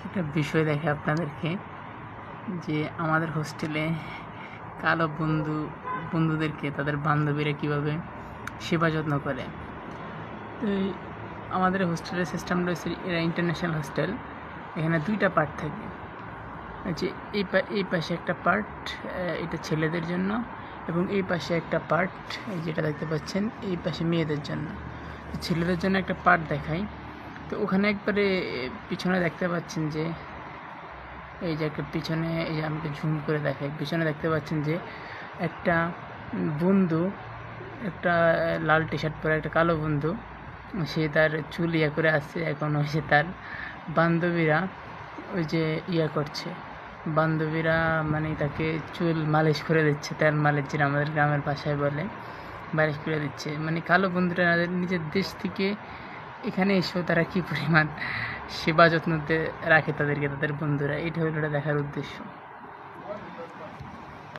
একটা বিষয় দেখে আপনাদেরকে যে আমাদের হোস্টেলে কালো বন্ধুদেরকে তাদের বান্ধবীরা কীভাবে সেবা যত্ন করে। তো আমাদের হোস্টেলের সিস্টেম রয়েছে, এরা ইন্টারন্যাশনাল হোস্টেল। এখানে দুইটা পার্ট থাকে, যে এই পাশে একটা পার্ট এটা ছেলেদের জন্য, এবং এই পাশে একটা পার্ট যেটা দেখতে পাচ্ছেন এই পাশে মেয়েদের জন্য। ছেলেদের জন্য একটা পার্ট দেখাই। তো ওখানে একবারে পিছনে দেখতে পাচ্ছেন যে এই যে একটা পিছনে, এই যে আমাকে ঝুম করে দেখাই, পিছনে দেখতে পাচ্ছেন যে একটা বন্ধু, একটা লাল টি শার্ট পরে একটা কালো বন্ধু, সে তার চুল করে আসছে। এখন সে তার বান্ধবীরা ওই যে করছে, বান্ধবীরা মানে তাকে চুল মালিশ করে দিচ্ছে, তেল মালিশ, যেটা আমাদের গ্রামের ভাষায় বলে, মালিশ করে দিচ্ছে। মানে কালো বন্ধুরা নিজের দেশ থেকে এখানে এসেও তারা কী পরিমাণ সেবা যত্নতে রাখে তাদেরকে, তাদের বন্ধুরা। এটা হলো দেখার উদ্দেশ্য।